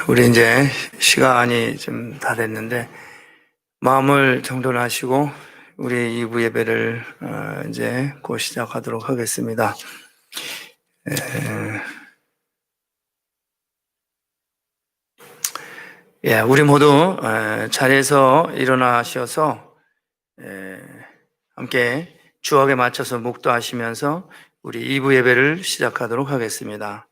우리 이제 시간이 좀 다 됐는데 마음을 정돈하시고 우리 2부 예배를 이제 곧 시작하도록 하겠습니다. 우리 모두 자리에서 일어나셔서 함께 주역에 맞춰서 묵도하시면서 우리 2부 예배를 시작하도록 하겠습니다.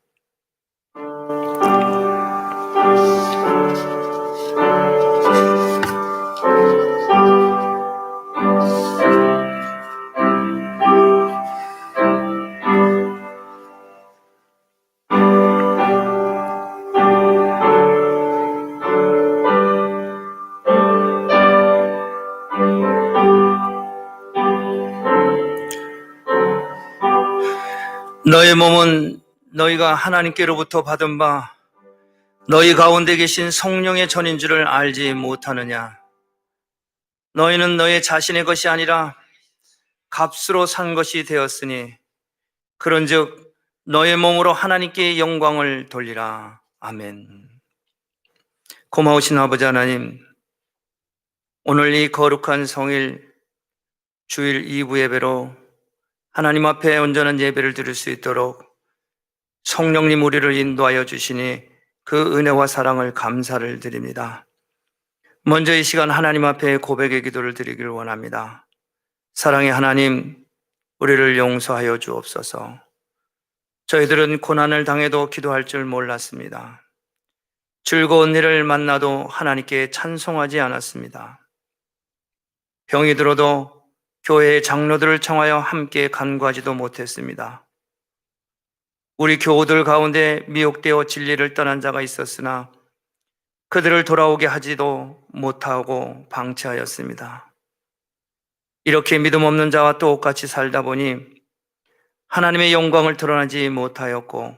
너의 몸은 너희가 하나님께로부터 받은 바 너희 가운데 계신 성령의 전인 줄을 알지 못하느냐? 너희는 너희 자신의 것이 아니라 값으로 산 것이 되었으니 그런즉 너의 몸으로 하나님께 영광을 돌리라. 아멘. 고마우신 아버지 하나님, 오늘 이 거룩한 성일 주일 2부 예배로 하나님 앞에 온전한 예배를 드릴 수 있도록 성령님 우리를 인도하여 주시니 그 은혜와 사랑을 감사를 드립니다. 먼저 이 시간 하나님 앞에 고백의 기도를 드리기를 원합니다. 사랑의 하나님, 우리를 용서하여 주옵소서. 저희들은 고난을 당해도 기도할 줄 몰랐습니다. 즐거운 일을 만나도 하나님께 찬송하지 않았습니다. 병이 들어도 교회의 장로들을 청하여 함께 간구하지도 못했습니다. 우리 교우들 가운데 미혹되어 진리를 떠난 자가 있었으나 그들을 돌아오게 하지도 못하고 방치하였습니다. 이렇게 믿음 없는 자와 똑같이 살다 보니 하나님의 영광을 드러나지 못하였고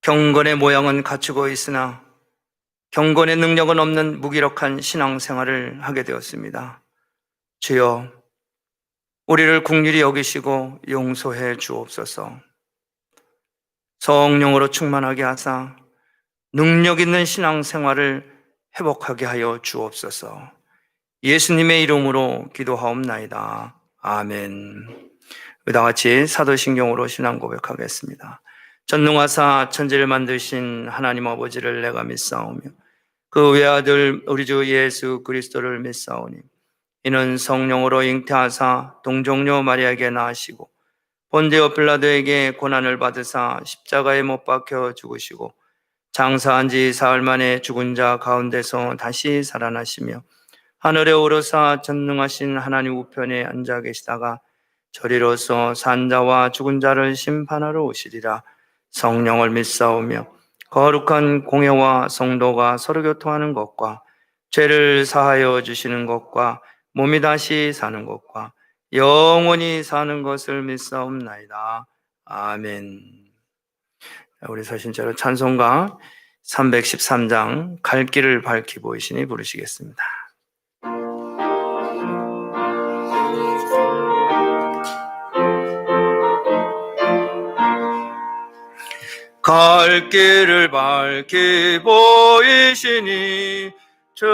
경건의 모양은 갖추고 있으나 경건의 능력은 없는 무기력한 신앙생활을 하게 되었습니다. 주여, 우리를 긍휼히 여기시고 용서해 주옵소서. 성령으로 충만하게 하사 능력 있는 신앙생활을 회복하게 하여 주옵소서. 예수님의 이름으로 기도하옵나이다. 아멘. 다 같이 사도신경으로 신앙 고백하겠습니다. 전능하사 천지를 만드신 하나님 아버지를 내가 믿사오며 그 외아들 우리 주 예수 그리스도를 믿사오니 이는 성령으로 잉태하사 동정녀 마리아에게 낳으시고 본디오 빌라도에게 고난을 받으사 십자가에 못 박혀 죽으시고 장사한 지 사흘 만에 죽은 자 가운데서 다시 살아나시며 하늘에 오르사 전능하신 하나님 우편에 앉아 계시다가 저리로서 산자와 죽은 자를 심판하러 오시리라. 성령을 믿사오며 거룩한 공회와 성도가 서로 교통하는 것과 죄를 사하여 주시는 것과 몸이 다시 사는 것과 영원히 사는 것을 믿사옵나이다. 아멘. 우리 서신자로 찬송가 313장 갈 길을 밝히 보이시니 부르시겠습니다. 갈 길을 밝히 보이시니 주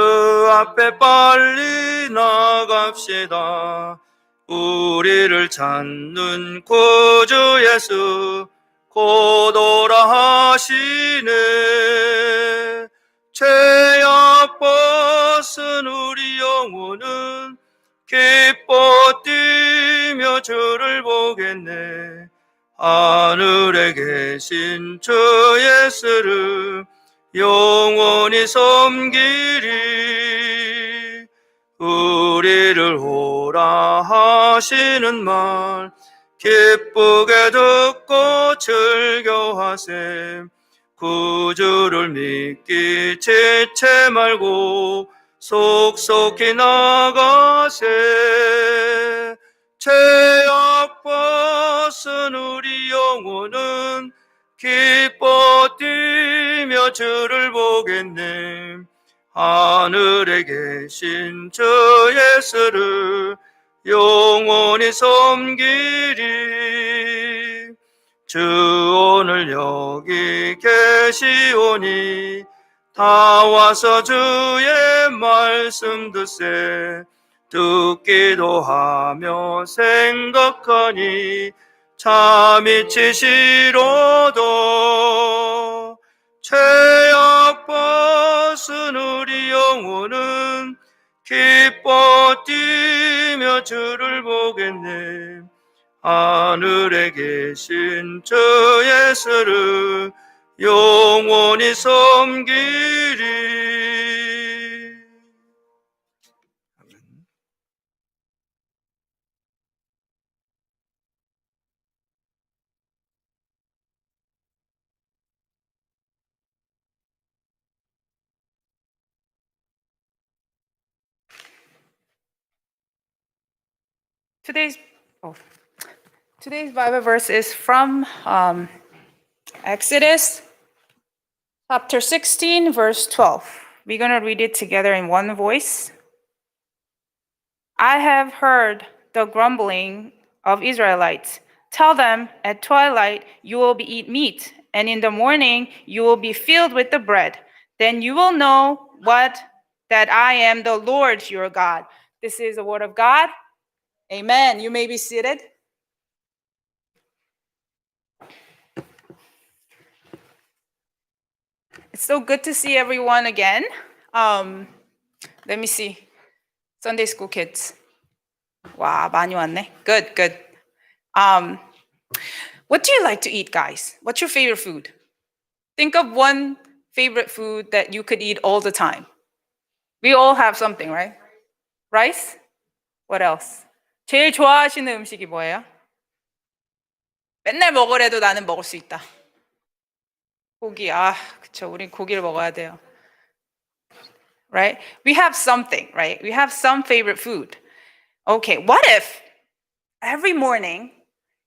앞에 빨리 나갑시다. 우리를 찾는 구주 예수 곧 오라 하시네. 죄악 벗은 우리 영혼은 기뻐 뛰며 주를 보겠네. 하늘에 계신 주 예수를 영원히 섬기리. 우리를 오라 하시는 말 기쁘게 듣고 즐겨하셈. 구주를 믿기 지체 말고 속속히 나가세. 죄악 벗은 우리 영혼은 기뻐 뛰며 주를 보겠네. 하늘에 계신 주 예수를 영원히 섬기리. 주 오늘 여기 계시오니 다 와서 주의 말씀 듣세 듣기도 하며 생각하니 참이 치시로도 죄악 벗은 우리 영혼은 기뻐 뛰며 주를 보겠네. 하늘에 계신 저 예수를 영원히 섬기리. Today's Bible verse is from Exodus chapter 16, verse 12. We're going to read it together in one voice. I have heard the grumbling of Israelites. Tell them at twilight you will be eat meat, and in the morning you will be filled with the bread. Then you will know that I am the Lord your God. This is the word of God. Amen. You may be seated. It's so good to see everyone again. Let me see. Sunday school kids. 와, 많이 왔네. Good, good. What do you like to eat, guys? What's your favorite food? Think of one favorite food that you could eat all the time. We all have something, right? Rice? What else? 제일 좋아하시는 음식이 뭐예요? 맨날 먹으래도 나는 먹을 수 있다. 고기. 그쵸. 우린 고기를 먹어야 돼요. Right? We have something, right? We have some favorite food. Okay, what if every morning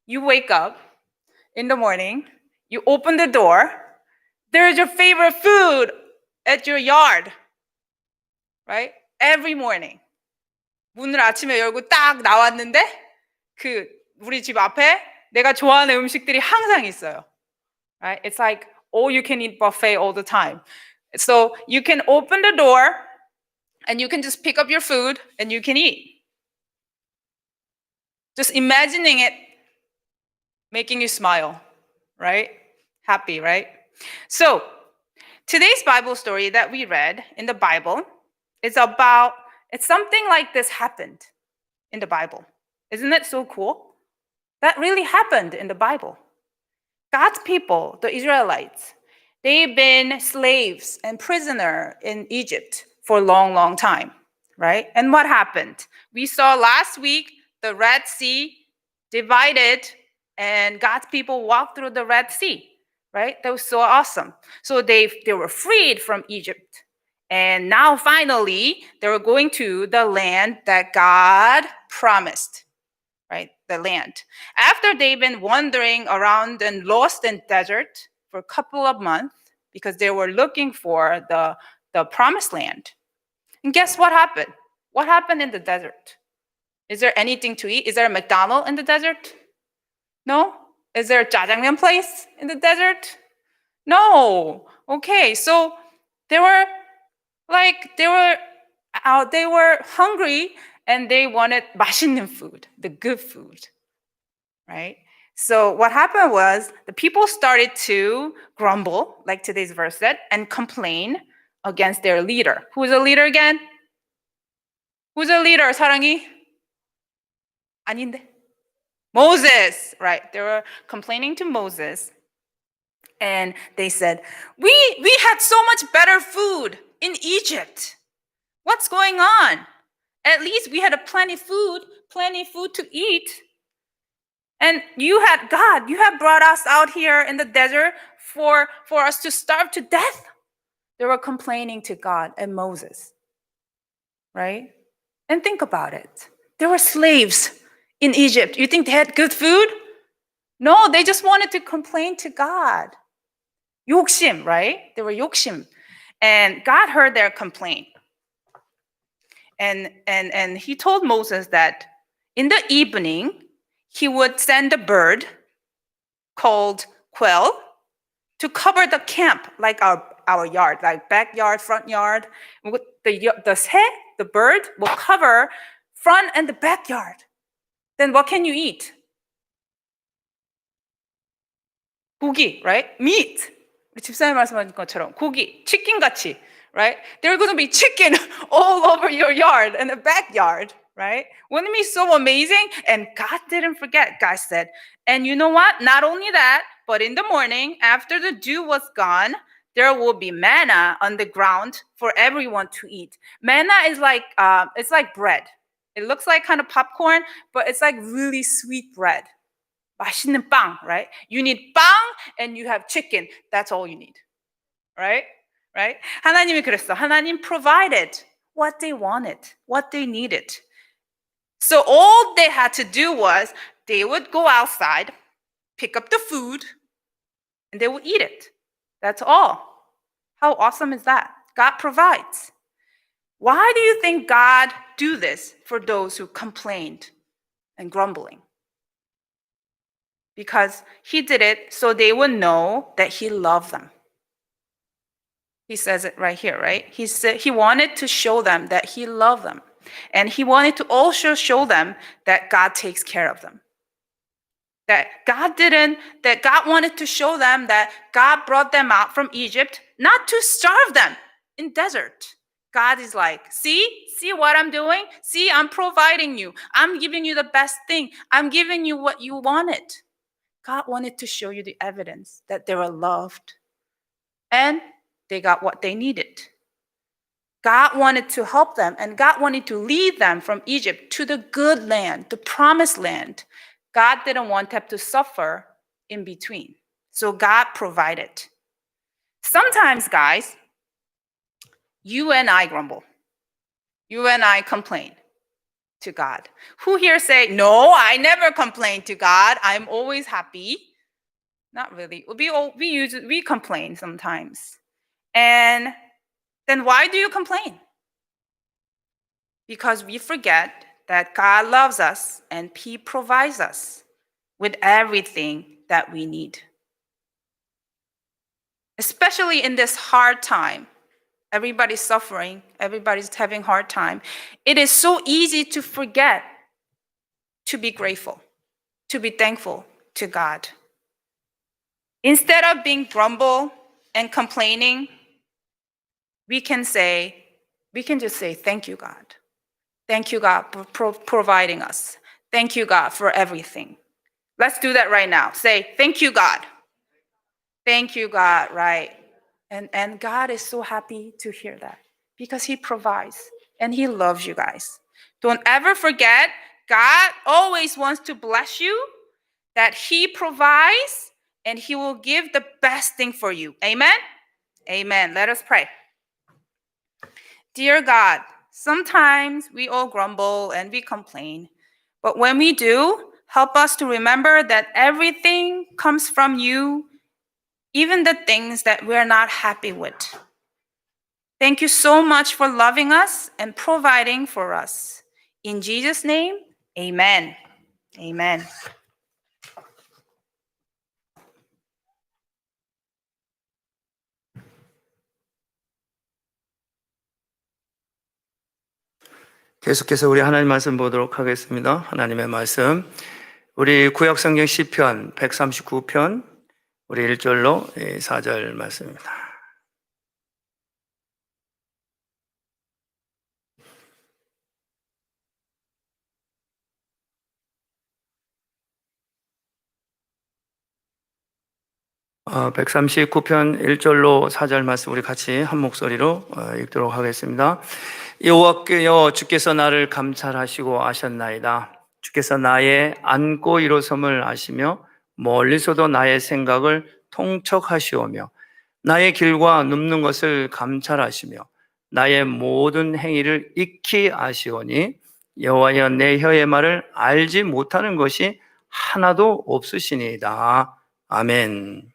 you wake up in the morning, you open the door, there's your favorite food at your yard, right? Every morning. 문을 아침에 열고 딱 나왔는데 우리 집 앞에 내가 좋아하는 음식들이 항상 있어요. Right? It's like all you can eat buffet all the time. So you can open the door and you can just pick up your food and you can eat. Just imagining it making you smile, right? Happy, right? So today's Bible story that we read in the Bible is it's something like this happened in the Bible. Isn't it so cool? That really happened in the Bible. God's people, the Israelites, they've been slaves and prisoner in Egypt for a long, long time, right? And what happened? We saw last week the Red Sea divided and God's people walked through the Red Sea, right? That was so awesome. So they were freed from Egypt. And now finally, they were going to the land that God promised, right? The land. After they've been wandering around and lost in desert for a couple of months because they were looking for the promised land. And guess what happened? What happened in the desert? Is there anything to eat? Is there a McDonald's in the desert? No? Is there a jjajangmyeon place in the desert? No. Okay, so they were hungry and they wanted 맛있는 food, the good food, right? So what happened was the people started to grumble, like today's verse said, and complain against their leader. Who's the leader again? Who's the leader, 사랑이? 아닌데? Moses, right? They were complaining to Moses. And they said, we had so much better food in Egypt. What's going on? At least we had plenty food to eat. And you have brought us out here in the desert for us to starve to death. They were complaining to God and Moses, right? And think about it. There were slaves in Egypt. You think they had good food? No, they just wanted to complain to God. 욕심, right? They were 욕심. And God heard their complaint. And he told Moses that in the evening, he would send a bird called quail to cover the camp like our our yard, like backyard, front yard. The bird will cover front and the backyard. Then what can you eat? 고기, right? Meat. 우리 집사님 말씀하신 것처럼 고기, chicken 같이, right? There are going to be chicken all over your yard and the backyard, right? Wouldn't it be so amazing? And God didn't forget, God said. And you know what? Not only that, but in the morning, after the dew was gone, there will be manna on the ground for everyone to eat. Manna is like, it's like bread. It looks like kind of popcorn, but it's like really sweet bread. 맛있는 빵, right? You need 빵 and you have chicken. That's all you need, right? Right? 하나님이 그랬어. 하나님 provided what they wanted, what they needed. So all they had to do was they would go outside, pick up the food, and they would eat it. That's all. How awesome is that? God provides. Why do you think God do this for those who complained and grumbling? Because he did it so they would know that he loved them. He says it right here, right? He wanted to show them that he loved them. And he wanted to also show them that God takes care of them. That God wanted to show them that God brought them out from Egypt, not to starve them in desert. God is like, see what I'm doing? See, I'm providing you. I'm giving you the best thing. I'm giving you what you wanted. God wanted to show you the evidence that they were loved and they got what they needed. God wanted to help them and God wanted to lead them from Egypt to the good land, the promised land. God didn't want them to suffer in between. So God provided. Sometimes, guys, you and I grumble. You and I complain to God. Who here say, no, I never complain to God. I'm always happy. Not really. We complain sometimes. And then why do you complain? Because we forget that God loves us and he provides us with everything that we need. Especially in this hard time. Everybody's suffering. Everybody's having a hard time. It is so easy to forget to be grateful, to be thankful to God. Instead of being grumble and complaining, we can just say, thank you, God. Thank you, God, for providing us. Thank you, God, for everything. Let's do that right now. Say, thank you, God. Thank you, God, right? And God is so happy to hear that because he provides and he loves you guys. Don't ever forget, God always wants to bless you, that he provides and he will give the best thing for you. Amen? Amen. Let us pray. Dear God, sometimes we all grumble and we complain, but when we do, help us to remember that everything comes from you, even the things that we're not happy with. Thank you so much for loving us and providing for us. In Jesus' name, amen. Amen. 계속해서 우리 하나님 말씀 보도록 하겠습니다. 하나님의 말씀. 우리 구약성경 시편 139편 우리 1절로 4절 말씀입니다. 어, 139편 1절로 4절 말씀 우리 같이 한 목소리로 읽도록 하겠습니다. 여호와께여 주께서 나를 감찰하시고 아셨나이다. 주께서 나의 앉고 일어섬을 아시며 멀리서도 나의 생각을 통척하시오며 나의 길과 눕는 것을 감찰하시며 나의 모든 행위를 익히 아시오니 여호와여 내 혀의 말을 알지 못하는 것이 하나도 없으시니이다. 아멘.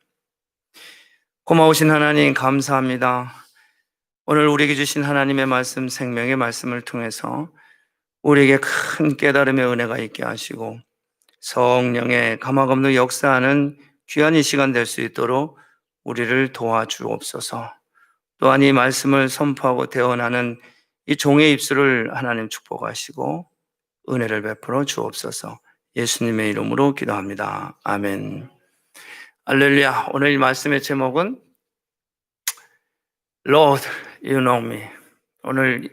고마우신 하나님 감사합니다. 오늘 우리에게 주신 하나님의 말씀, 생명의 말씀을 통해서 우리에게 큰 깨달음의 은혜가 있게 하시고 성령의 감화감도 역사하는 귀한 이 시간 될 수 있도록 우리를 도와주옵소서. 또한 이 말씀을 선포하고 대언하는 이 종의 입술을 하나님 축복하시고 은혜를 베풀어 주옵소서. 예수님의 이름으로 기도합니다. 아멘. 할렐루야. 오늘 이 말씀의 제목은 Lord, you know me. 오늘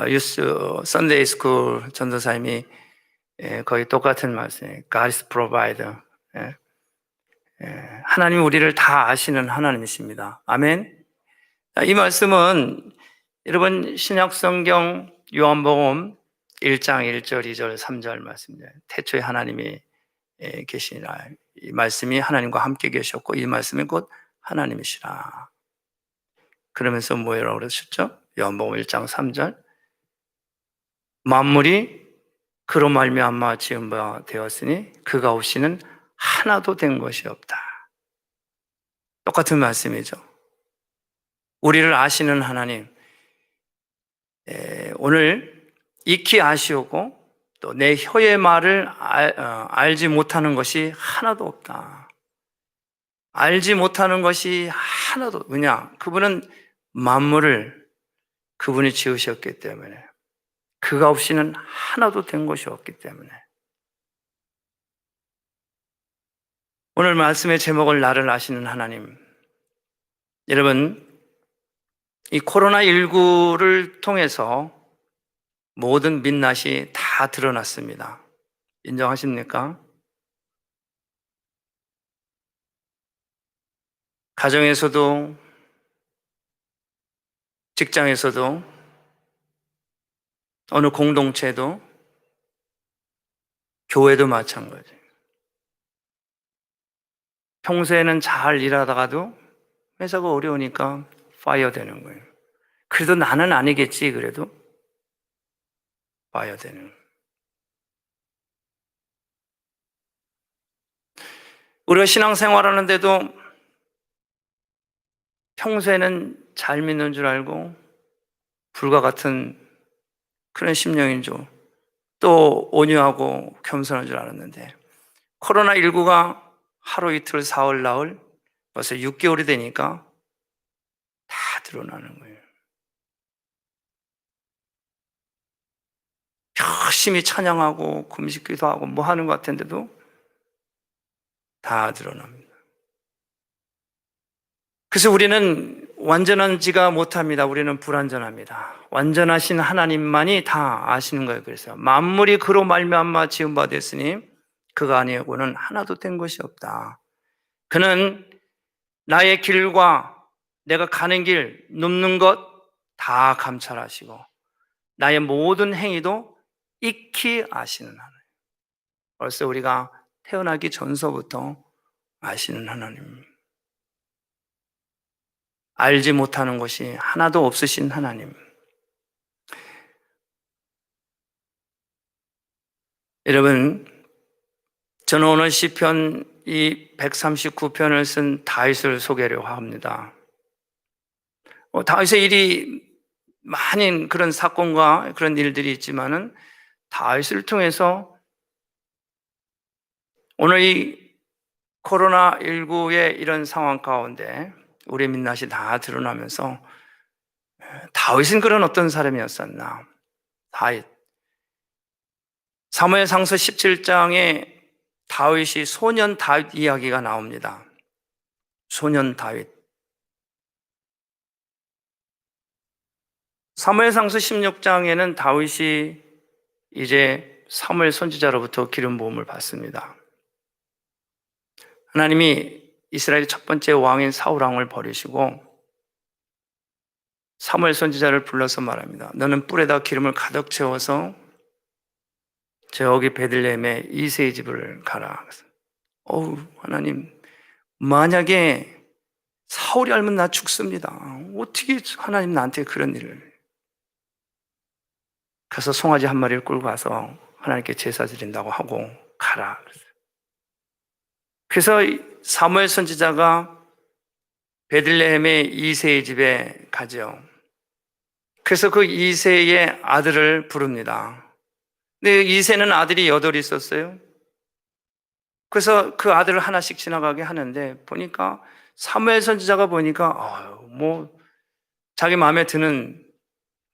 유스 선데이 스쿨 전도사님이 거의 똑같은 말씀이에요. God's provider. 하나님 우리를 다 아시는 하나님이십니다. 아멘. 이 말씀은 여러분 신약성경 요한복음 1장 1절, 2절, 3절 말씀입니다. 태초에 하나님이 계시니라. 이 말씀이 하나님과 함께 계셨고 이 말씀이 곧 하나님이시라. 그러면서 뭐라고 그러셨죠? 요한복음 1장 3절. 만물이 그로 말미암아 지은 바 되었으니 그가 없이는 하나도 된 것이 없다. 똑같은 말씀이죠. 우리를 아시는 하나님, 오늘 익히 아시오고 또 내 혀의 말을 알지 못하는 것이 하나도 없다. 알지 못하는 것이 하나도, 왜냐? 그분은 만물을 그분이 지으셨기 때문에 그가 없이는 하나도 된 것이 없기 때문에 오늘 말씀의 제목을 나를 아시는 하나님. 여러분, 이 코로나19를 통해서 모든 민낯이 다 드러났습니다. 인정하십니까? 가정에서도, 직장에서도, 어느 공동체도, 교회도 마찬가지예요. 평소에는 잘 일하다가도 회사가 어려우니까 파이어 되는 거예요. 그래도 나는 아니겠지, 그래도 파이어 되는 거예요. 우리가 신앙생활 하는데도 평소에는 잘 믿는 줄 알고 불과 같은 그런 심령인 줄, 또 온유하고 겸손한 줄 알았는데 코로나19가 하루 이틀 사흘 나흘 벌써 6개월이 되니까 다 드러나는 거예요. 열심히 찬양하고 금식기도 하고 뭐 하는 것 같은데도 다 드러납니다. 그래서 우리는 완전한지가 못합니다. 우리는 불완전합니다. 완전하신 하나님만이 다 아시는 거예요. 그래서 만물이 그로 말미암아 지은 바 됐으니 그가 아니고는 하나도 된 것이 없다. 그는 나의 길과 내가 가는 길, 눕는 것 다 감찰하시고 나의 모든 행위도 익히 아시는 하나님. 벌써 우리가 태어나기 전서부터 아시는 하나님. 알지 못하는 것이 하나도 없으신 하나님. 여러분, 저는 오늘 시편 이 139편을 쓴 다윗을 소개하려고 합니다. 다윗의 일이 많은 그런 사건과 그런 일들이 있지만은 다윗을 통해서 오늘 이 코로나19의 이런 상황 가운데 우리의 민낯이 다 드러나면서 다윗은 그런 어떤 사람이었었나? 다윗. 사무엘상서 17장에 다윗이 소년 다윗 이야기가 나옵니다. 소년 다윗. 사무엘상서 16장에는 다윗이 이제 사무엘 선지자로부터 기름 부음을 받습니다. 하나님이 이스라엘의 첫 번째 왕인 사울 왕을 버리시고 사무엘 선지자를 불러서 말합니다. 너는 뿔에다 기름을 가득 채워서 저기 베들레헴에 이새의 집을 가라. 하나님, 만약에 사울이 알면 나 죽습니다. 어떻게 하나님 나한테 그런 일을. 가서 송아지 한 마리를 끌고 가서 하나님께 제사 드린다고 하고 가라. 그래서 사무엘 선지자가 베들레헴의 이새의 집에 가죠. 그래서 그 이새의 아들을 부릅니다. 근데 이새는 아들이 8 있었어요. 그래서 그 아들을 하나씩 지나가게 하는데 보니까 사무엘 선지자가 보니까 자기 마음에 드는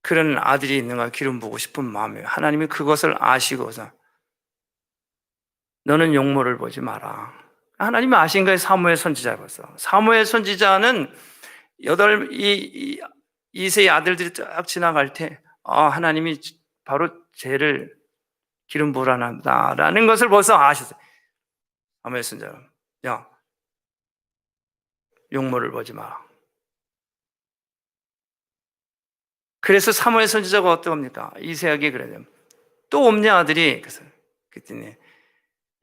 그런 아들이 있는가 기름 부고 싶은 마음이에요. 하나님이 그것을 아시고서 너는 용모를 보지 마라. 하나님이 아신 거예요. 사무엘 선지자를 봤어. 사무엘 선지자는 이세의 아들들이 쫙 지나갈 때 하나님이 바로 쟤를 기름 부으라는 것을 벌써 아셨어요. 사무엘 선지자, 야, 용모를 보지 마라. 그래서 사무엘 선지자가 어떡합니까? 이세에게 그래요. 또 없냐 아들이? 그랬더니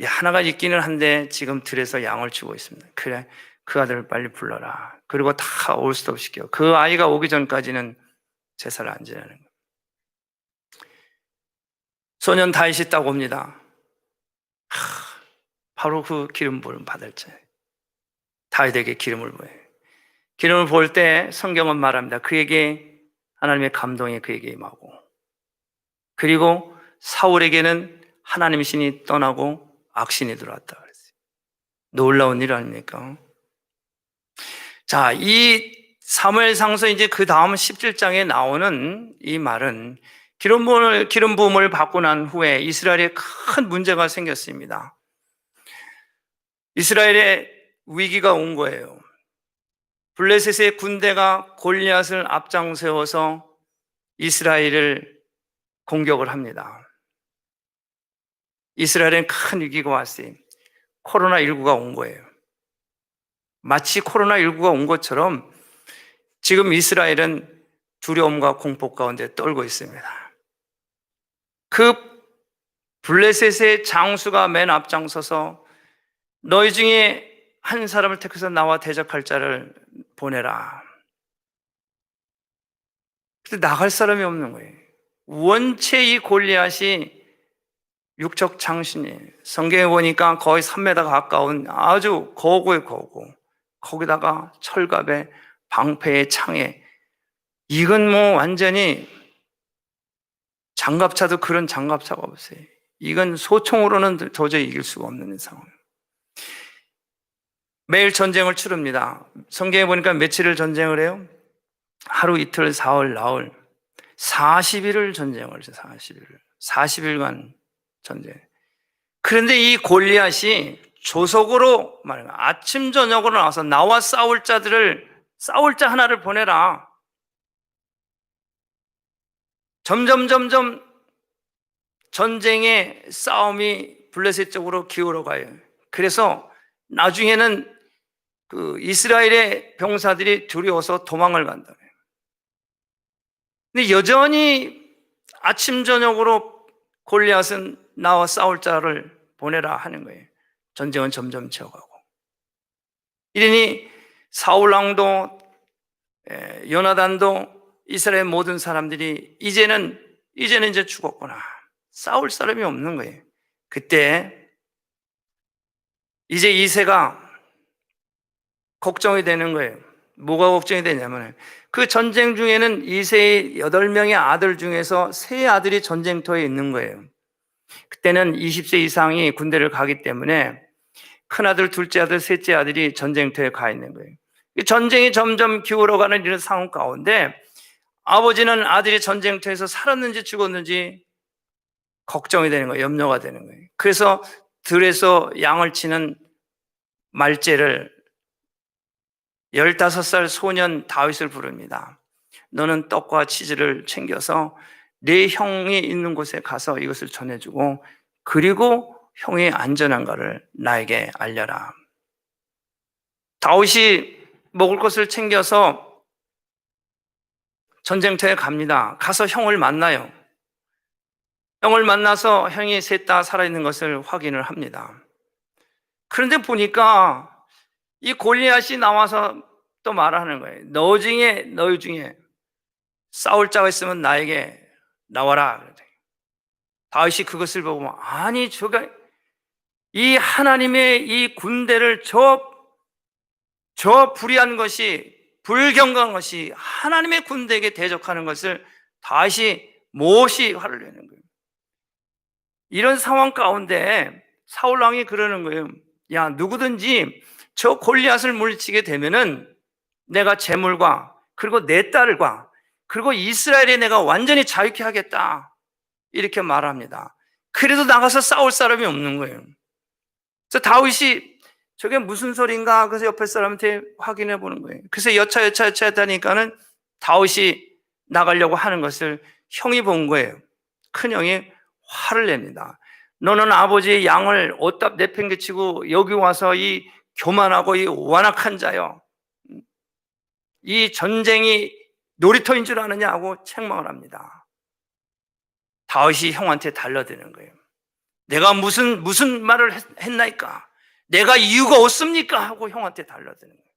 하나가 있기는 한데 지금 들에서 양을 치고 있습니다. 그래, 그 아들을 빨리 불러라. 그리고 다 올 수도 시켜. 그 아이가 오기 전까지는 제사를 안 지내는 거예요. 소년 다윗이 딱 옵니다. 바로 그 기름 부음 받을 때 다윗에게 기름을 부어요. 기름을 부을 때 성경은 말합니다. 그에게 하나님의 감동이 그에게 임하고, 그리고 사울에게는 하나님의 신이 떠나고 악신이 들어왔다 그랬어요. 놀라운 일 아닙니까? 자, 이 사무엘상서 이제 그 다음 17장에 나오는 이 말은 기름 부음을 받고 난 후에 이스라엘에 큰 문제가 생겼습니다. 이스라엘에 위기가 온 거예요. 블레셋의 군대가 골리앗을 앞장세워서 이스라엘을 공격을 합니다. 이스라엘엔 큰 위기가 왔어요. 코로나19가 온 거예요. 마치 코로나19가 온 것처럼 지금 이스라엘은 두려움과 공포 가운데 떨고 있습니다. 그 블레셋의 장수가 맨 앞장서서 너희 중에 한 사람을 택해서 나와 대적할 자를 보내라. 근데 나갈 사람이 없는 거예요. 원체 이 골리앗이 육척 장신이에요. 성경에 보니까 거의 3m 가까운 아주 거구의 거구. 거기다가 철갑에 방패에 창에, 이건 뭐 완전히 장갑차도 그런 장갑차가 없어요. 이건 소총으로는 도저히 이길 수가 없는 상황이에요. 매일 전쟁을 치릅니다. 성경에 보니까 며칠을 전쟁을 해요? 하루 이틀 사흘 나흘 40일을 전쟁을 해요. 40일간 전쟁. 그런데 이 골리앗이 조속으로 말하면 아침 저녁으로 나와서 나와 싸울 자 하나를 보내라. 점점 전쟁의 싸움이 블레셋 쪽으로 기울어 가요. 그래서 나중에는 그 이스라엘의 병사들이 두려워서 도망을 간다. 근데 여전히 아침 저녁으로 골리앗은 나와 싸울 자를 보내라 하는 거예요. 전쟁은 점점 치어가고. 이러니 사울왕도 요나단도 이스라엘 모든 사람들이 이제는 이제 죽었구나. 싸울 사람이 없는 거예요. 그때 이제 이새가 걱정이 되는 거예요. 뭐가 걱정이 되냐면 그 전쟁 중에는 이새의 8명의 아들 중에서 3아들이 전쟁터에 있는 거예요. 그때는 20세 이상이 군대를 가기 때문에 큰아들, 둘째 아들, 셋째 아들이 전쟁터에 가 있는 거예요. 전쟁이 점점 기울어가는 이런 상황 가운데 아버지는 아들이 전쟁터에서 살았는지 죽었는지 걱정이 되는 거예요. 염려가 되는 거예요. 그래서 들에서 양을 치는 말제를 15살 소년 다윗을 부릅니다. 너는 떡과 치즈를 챙겨서 네 형이 있는 곳에 가서 이것을 전해주고, 그리고 형이 안전한가를 나에게 알려라. 다윗이 먹을 것을 챙겨서 전쟁터에 갑니다. 가서 형을 만나요. 형을 만나서 형이 셋 다 살아있는 것을 확인을 합니다. 그런데 보니까 이 골리앗이 나와서 또 말하는 거예요. 너희 중에 싸울 자가 있으면 나에게 나와라. 다윗이 그것을 보고 아니 저가 이 하나님의 이 군대를 저 불의한 것이, 불경건한 것이 하나님의 군대에게 대적하는 것을 다윗이 몹시 화를 내는 거예요. 이런 상황 가운데 사울왕이 그러는 거예요. 야, 누구든지 저 골리앗을 물리치게 되면은 내가 재물과 그리고 내 딸과 그리고 이스라엘에 내가 완전히 자유케 하겠다 이렇게 말합니다. 그래도 나가서 싸울 사람이 없는 거예요. 그래서 다윗이 저게 무슨 소린가 그래서 옆에 사람한테 확인해 보는 거예요. 그래서 여차 하다니까는 다윗이 나가려고 하는 것을 형이 본 거예요. 큰형이 화를 냅니다. 너는 아버지의 양을 어디다 내팽개치고 여기 와서 이 교만하고 이 완악한 자여, 이 전쟁이 놀이터인 줄 아느냐 하고 책망을 합니다. 다윗이 형한테 달려드는 거예요. 내가 무슨 말을 했나이까? 내가 이유가 없습니까? 하고 형한테 달려드는 거예요.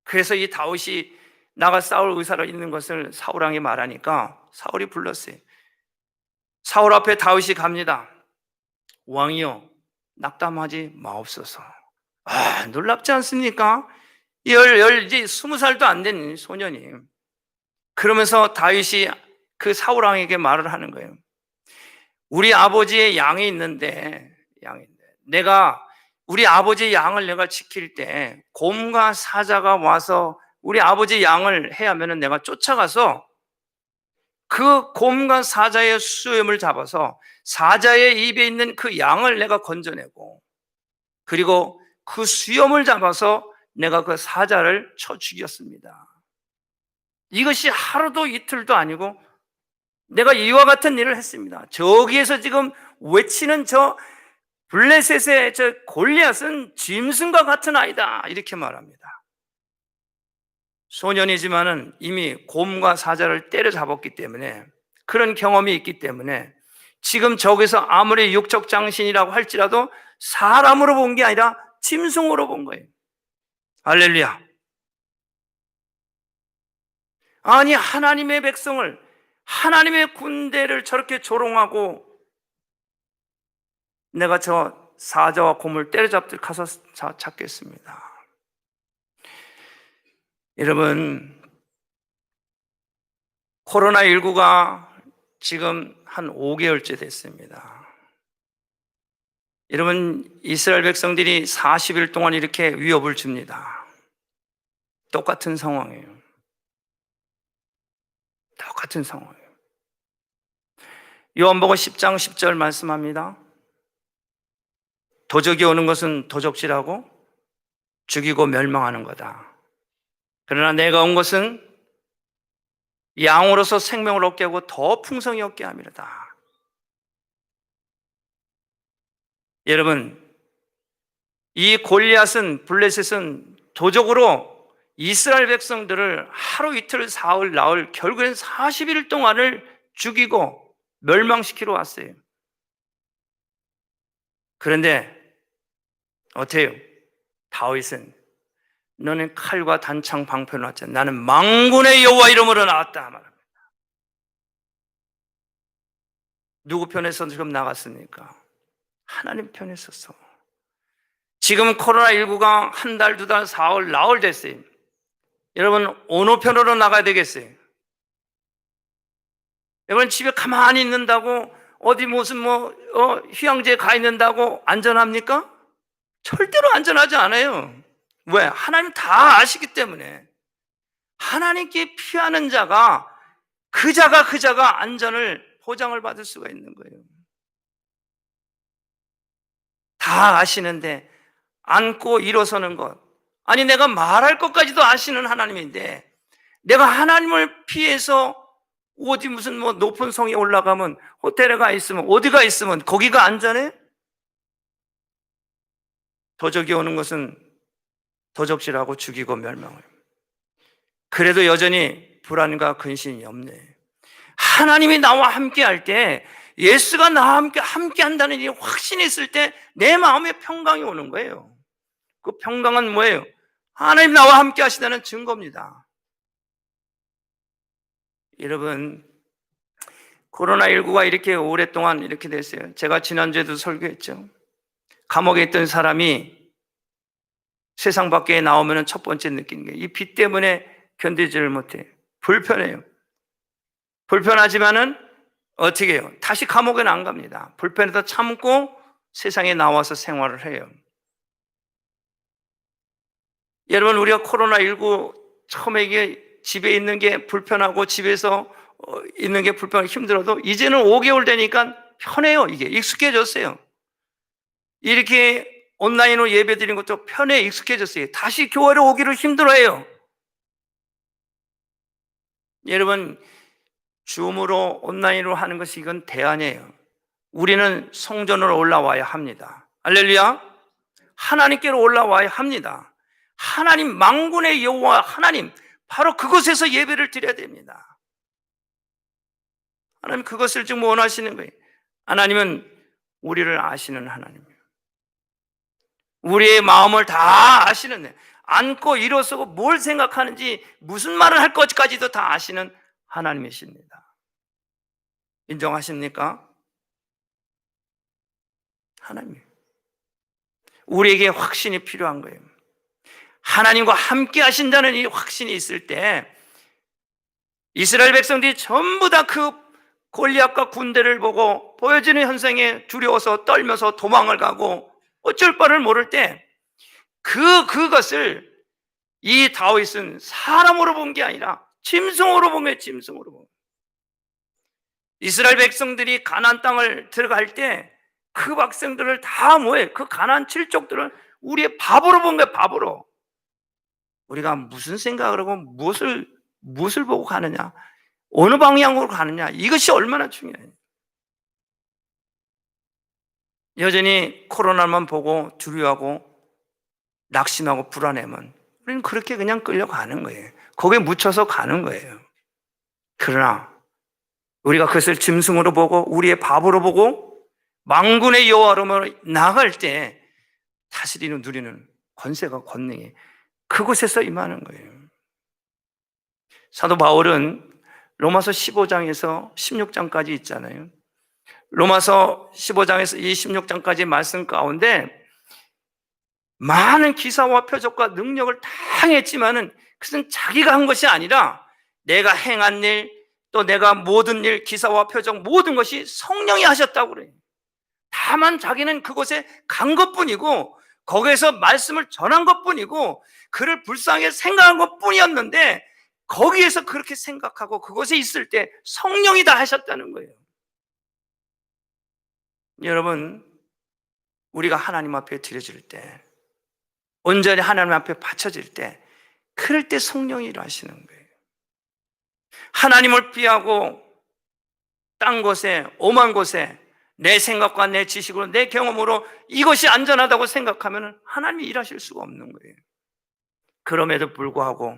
그래서 이 다윗이 나가 싸울 의사로 있는 것을 사울왕이 말하니까 사울이 불렀어요. 사울 앞에 다윗이 갑니다. 왕이여, 낙담하지 마옵소서. 놀랍지 않습니까? 이제 20살도 안 된 소년이. 그러면서 다윗이 그 사울왕에게 말을 하는 거예요. 우리 아버지의 양이 있는데, 내가 우리 아버지의 양을 내가 지킬 때 곰과 사자가 와서 우리 아버지 양을 해야면 내가 쫓아가서 그 곰과 사자의 수염을 잡아서 사자의 입에 있는 그 양을 내가 건져내고 그리고 그 수염을 잡아서 내가 그 사자를 쳐 죽였습니다. 이것이 하루도 이틀도 아니고 내가 이와 같은 일을 했습니다. 저기에서 지금 외치는 저 블레셋의 저 골리앗은 짐승과 같은 아이다 이렇게 말합니다. 소년이지만은 이미 곰과 사자를 때려잡았기 때문에 그런 경험이 있기 때문에 지금 저기서 아무리 육적 장신이라고 할지라도 사람으로 본 게 아니라 짐승으로 본 거예요. 할렐루야. 아니 하나님의 백성을, 하나님의 군대를 저렇게 조롱하고 내가 저 사자와 곰을 때려잡듯 가서 잡겠습니다. 여러분, 코로나19가 지금 한 5개월째 됐습니다. 여러분, 이스라엘 백성들이 40일 동안 이렇게 위협을 줍니다. 똑같은 상황이에요. 똑같은 상황이에요. 요한복음 10장 10절 말씀합니다. 도적이 오는 것은 도적질하고 죽이고 멸망하는 거다. 그러나 내가 온 것은 양으로서 생명을 얻게 하고 더 풍성히 얻게 함이로다. 여러분, 이 골리앗은, 블레셋은 도적으로 이스라엘 백성들을 하루 이틀 사흘 나흘 결국엔 40일 동안을 죽이고 멸망시키러 왔어요. 그런데 어때요? 다윗은 너는 칼과 단창 방패로 왔잖아. 나는 만군의 여호와 이름으로 나왔다 말합니다. 누구 편에서 지금 나갔습니까? 하나님 편에 섰어. 지금 코로나19가 한 달, 두 달, 사흘, 나흘 됐어요. 여러분 어느 편으로 나가야 되겠어요? 여러분 집에 가만히 있는다고 어디 무슨 휴양지에 가 있는다고 안전합니까? 절대로 안전하지 않아요. 왜? 하나님 다 아시기 때문에. 하나님께 피하는 자가 그 자가 안전을 보장을 받을 수가 있는 거예요. 다 아시는데 안고 일어서는 것, 아니 내가 말할 것까지도 아시는 하나님인데 내가 하나님을 피해서 어디 무슨 높은 성에 올라가면 호텔에 가 있으면 어디가 있으면 거기가 안전해? 도적이 오는 것은 도적질하고 죽이고 멸망을. 그래도 여전히 불안과 근심이 없네. 하나님이 나와 함께 할 때, 예수가 나와 함께 한다는 일이 확신이 있을 때 내 마음에 평강이 오는 거예요. 그 평강은 뭐예요? 하나님 나와 함께 하시다는 증거입니다. 여러분, 코로나19가 이렇게 오랫동안 이렇게 됐어요. 제가 지난주에도 설교했죠. 감옥에 있던 사람이 세상 밖에 나오면 첫 번째 느끼는 게 이 비 때문에 견디지를 못해. 불편해요. 불편하지만은 어떻게 해요? 다시 감옥에는 안 갑니다. 불편해서 참고 세상에 나와서 생활을 해요. 여러분, 우리가 코로나19 처음에 이게 집에 있는 게 불편하고 집에서 있는 게 불편하고 힘들어도 이제는 5개월 되니까 편해요. 이게 익숙해졌어요. 이렇게 온라인으로 예배 드리는 것도 편해 익숙해졌어요. 다시 교회로 오기를 힘들어해요. 여러분, 줌으로 온라인으로 하는 것이 이건 대안이에요. 우리는 성전으로 올라와야 합니다. 할렐루야. 하나님께로 올라와야 합니다. 하나님 만군의 여호와 하나님, 바로 그곳에서 예배를 드려야 됩니다. 하나님 그것을 지금 원하시는 거예요. 하나님은 우리를 아시는 하나님이에요. 우리의 마음을 다 아시는, 안고 일어서고 뭘 생각하는지 무슨 말을 할 것까지도 다 아시는 하나님이십니다. 인정하십니까? 하나님, 우리에게 확신이 필요한 거예요. 하나님과 함께 하신다는 이 확신이 있을 때 이스라엘 백성들이 전부 다 그 골리앗과 군대를 보고 보여지는 현상에 두려워서 떨면서 도망을 가고 어쩔 바를 모를 때 그것을 이 다윗은 사람으로 본 게 아니라 짐승으로 본 거예요. 짐승으로 본 거예요. 이스라엘 백성들이 가나안 땅을 들어갈 때 그 백성들을 다 뭐해? 그 가나안 칠족들을 우리의 바보로 본 거예요. 바보로. 우리가 무슨 생각을 하고 무엇을 보고 가느냐, 어느 방향으로 가느냐, 이것이 얼마나 중요해요. 여전히 코로나만 보고 두려워하고 낙심하고 불안해면 우리는 그렇게 그냥 끌려가는 거예요. 거기에 묻혀서 가는 거예요. 그러나 우리가 그것을 짐승으로 보고 우리의 바보로 보고 만군의 여호와로 나아갈 때 다스리는 누리는 권세가 권능이 그곳에서 임하는 거예요. 사도 바울은 로마서 15장에서 16장까지 있잖아요. 로마서 15장에서 이 16장까지 말씀 가운데 많은 기사와 표적과 능력을 다 행했지만은 그것은 자기가 한 것이 아니라 내가 행한 일, 또 내가 모든 일, 기사와 표적 모든 것이 성령이 하셨다고 그래요. 다만 자기는 그곳에 간 것뿐이고 거기에서 말씀을 전한 것뿐이고 그를 불쌍하게 생각한 것뿐이었는데 거기에서 그렇게 생각하고 그곳에 있을 때 성령이 다 하셨다는 거예요. 여러분, 우리가 하나님 앞에 드려질 때, 온전히 하나님 앞에 바쳐질 때, 그럴 때 성령이 일하시는 거예요. 하나님을 피하고 딴 곳에, 오만 곳에 내 생각과 내 지식으로, 내 경험으로 이것이 안전하다고 생각하면 하나님이 일하실 수가 없는 거예요. 그럼에도 불구하고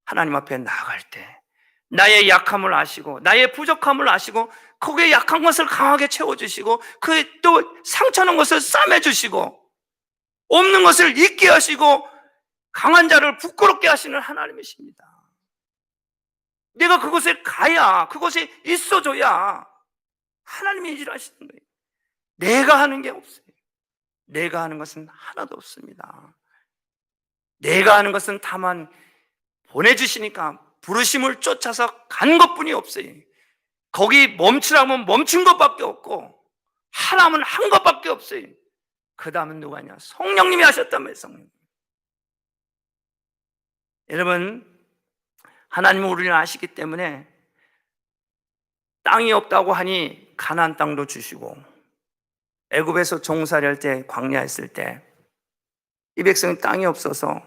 하나님 앞에 나아갈 때 나의 약함을 아시고 나의 부족함을 아시고 거기에 약한 것을 강하게 채워주시고 그 또 상처난 것을 싸매주시고 없는 것을 있게 하시고 강한 자를 부끄럽게 하시는 하나님이십니다. 내가 그곳에 가야, 그곳에 있어줘야 하나님이 일하시는 거예요. 내가 하는 게 없어요. 내가 하는 것은 하나도 없습니다. 내가 하는 것은 다만 보내주시니까 부르심을 쫓아서 간 것뿐이 없어요. 거기 멈추라면 멈춘 것밖에 없고 하라면 한 것밖에 없어요. 그 다음은 누가 하냐? 성령님이 하셨다면 성령. 여러분, 하나님은 우리를 아시기 때문에 땅이 없다고 하니 가나안 땅도 주시고 애굽에서 종살이 할 때 광야에 있을 때 이 백성이 땅이 없어서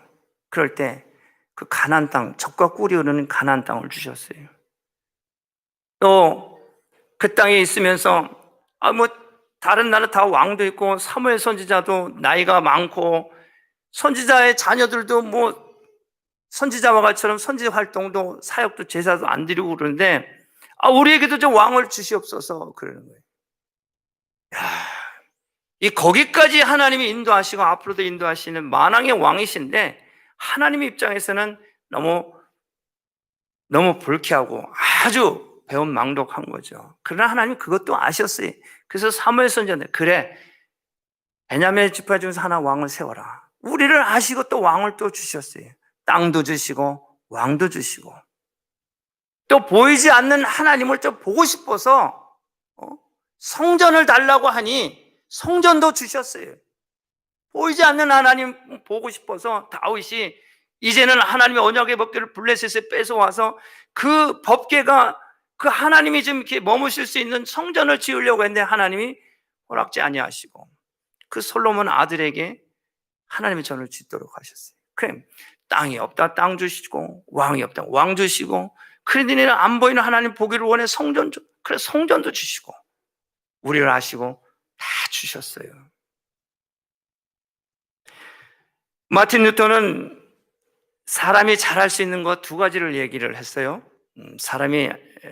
그럴 때 그 가나안 땅, 젖과 꿀이 흐르는 가나안 땅을 주셨어요. 또 그 땅에 있으면서 다른 나라 다 왕도 있고 사무엘 선지자도 나이가 많고 선지자의 자녀들도 선지자와 같이처럼 선지 활동도 사역도 제사도 안 드리고 그러는데 우리에게도 좀 왕을 주시옵소서 그러는 거예요. 거기까지 하나님이 인도하시고 앞으로도 인도하시는 만왕의 왕이신데 하나님의 입장에서는 너무 불쾌하고 아주 배은망덕한 거죠. 그러나 하나님이 그것도 아셨어요. 그래서 사무엘 선지자한테 그래, 베냐민 지파 중에서 하나 왕을 세워라. 우리를 아시고 또 왕을 또 주셨어요. 땅도 주시고 왕도 주시고 또 보이지 않는 하나님을 좀 보고 싶어서 성전을 달라고 하니 성전도 주셨어요. 보이지 않는 하나님 보고 싶어서 다윗이 이제는 하나님의 언약의 법궤를 블레셋에 뺏어와서 그 법궤가 그 하나님이 지금 이렇게 머무실 수 있는 성전을 지으려고 했는데 하나님이 허락지 아니하시고 그 솔로몬 아들에게 하나님의 전을 짓도록 하셨어요. 그래, 땅이 없다 땅 주시고 왕이 없다 왕 주시고, 그러더니 안 보이는 하나님 보기를 원해 성전 좀, 그래 성전도 주시고 우리를 아시고 다 주셨어요. 마틴 루터는 사람이 잘할 수 있는 것 두 가지를 얘기를 했어요. 사람이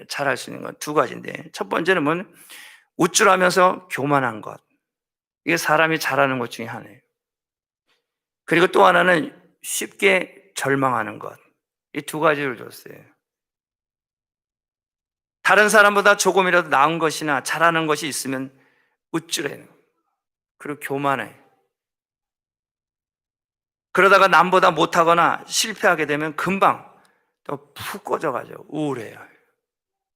잘할 수 있는 것 두 가지인데, 첫 번째는 뭐냐면 우쭐하면서 교만한 것. 이게 사람이 잘하는 것 중에 하나예요. 그리고 또 하나는 쉽게 절망하는 것. 이 두 가지를 줬어요. 다른 사람보다 조금이라도 나은 것이나 잘하는 것이 있으면 우쭐해요. 그리고 교만해. 그러다가 남보다 못하거나 실패하게 되면 금방 또 푹 꺼져가지고 우울해요.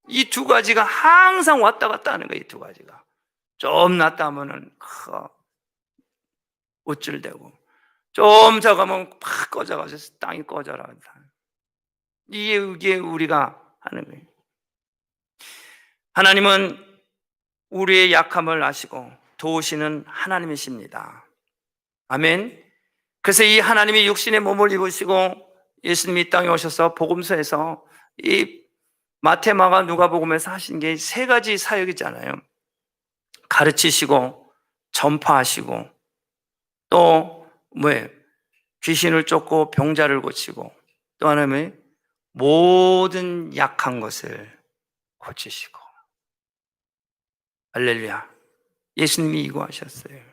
이 두 가지가 항상 왔다 갔다 하는 거예요. 이 두 가지가 좀 낫다 하면은 우쭐대고, 좀 저가면 팍 꺼져가지고 땅이 꺼져라. 이게 우리가 하는 거예요. 하나님은 우리의 약함을 아시고 도우시는 하나님이십니다. 아멘. 그래서 이 하나님이 육신의 몸을 입으시고 예수님이 이 땅에 오셔서 복음서에서 이 마태, 마가, 누가복음에서 하신 게 세 가지 사역이잖아요. 가르치시고 전파하시고 또 뭐예요? 귀신을 쫓고 병자를 고치고, 또 하나는 모든 약한 것을 고치시고. 할렐루야. 예수님이 이거 하셨어요.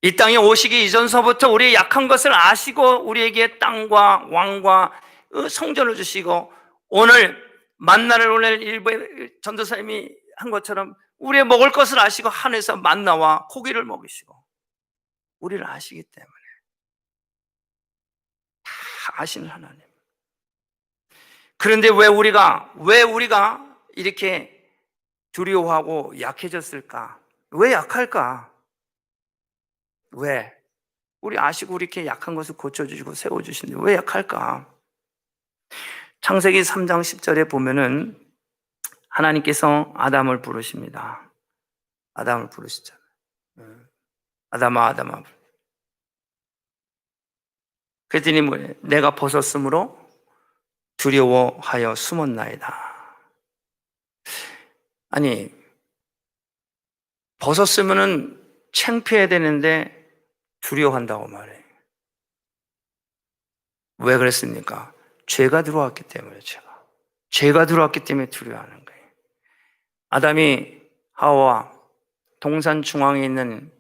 이 땅에 오시기 이전서부터 우리의 약한 것을 아시고 우리에게 땅과 왕과 성전을 주시고, 오늘 만나를 오늘 일부 전도사님이 한 것처럼 우리의 먹을 것을 아시고 하늘에서 만나와 고기를 먹이시고 우리를 아시기 때문에 다 아시는 하나님. 그런데 왜 우리가 이렇게 두려워하고 약해졌을까? 왜 약할까? 왜? 우리 아시고 이렇게 약한 것을 고쳐주시고 세워주시는데 왜 약할까? 창세기 3장 10절에 보면은 하나님께서 아담을 부르십니다. 아담을 부르시잖아요. 아담아, 아담아. 그랬더니 뭐예요? 내가 벗었으므로 두려워하여 숨었나이다. 아니, 벗었으면은 창피해야 되는데 두려워한다고 말해요. 왜 그랬습니까? 죄가 들어왔기 때문에. 죄가 들어왔기 때문에 두려워하는 거예요. 아담이 하와와 동산 중앙에 있는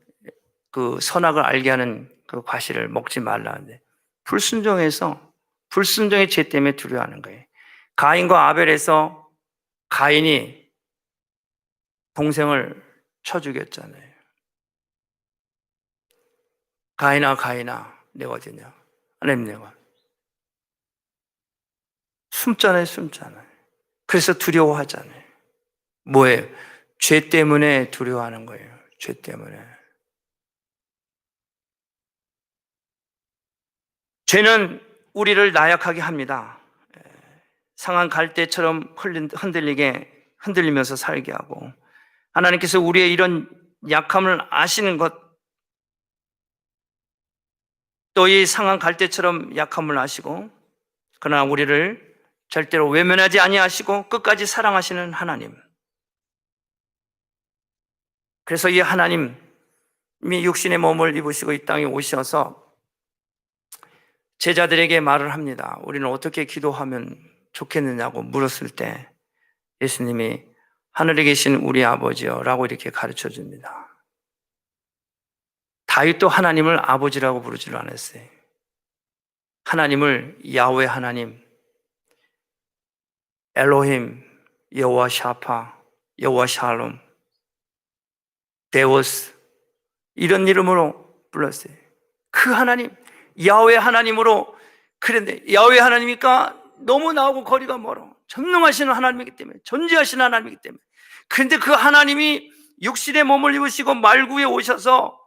그 선악을 알게 하는 그 과실을 먹지 말라는데 불순종의 죄 때문에 두려워하는 거예요. 가인과 아벨에서 가인이 동생을 쳐 죽였잖아요. 가인아 내가 어디냐? 하나님 내가 숨잖아요. 그래서 두려워하잖아요. 뭐예요? 죄 때문에 두려워하는 거예요. 죄 때문에. 죄는 우리를 나약하게 합니다. 상한 갈대처럼 흔들리면서 살게 하고, 하나님께서 우리의 이런 약함을 아시는 것, 또 이 상한 갈대처럼 약함을 아시고, 그러나 우리를 절대로 외면하지 아니하시고 끝까지 사랑하시는 하나님. 그래서 이 하나님이 육신의 몸을 입으시고 이 땅에 오셔서 제자들에게 말을 합니다. 우리는 어떻게 기도하면 좋겠느냐고 물었을 때 예수님이 하늘에 계신 우리 아버지요 라고 이렇게 가르쳐 줍니다. 다윗도 하나님을 아버지라고 부르지를 않았어요. 하나님을 야훼 하나님, 엘로힘, 여호와 샤파, 여호와 샬롬, 데오스, 이런 이름으로 불렀어요. 그 하나님, 야훼 하나님으로. 그런데 야훼 하나님이니까 너무 나하고 거리가 멀어. 전능하시는 하나님이기 때문에, 존재하시는 하나님이기 때문에. 그런데 그 하나님이 육신의 몸을 입으시고 말구에 오셔서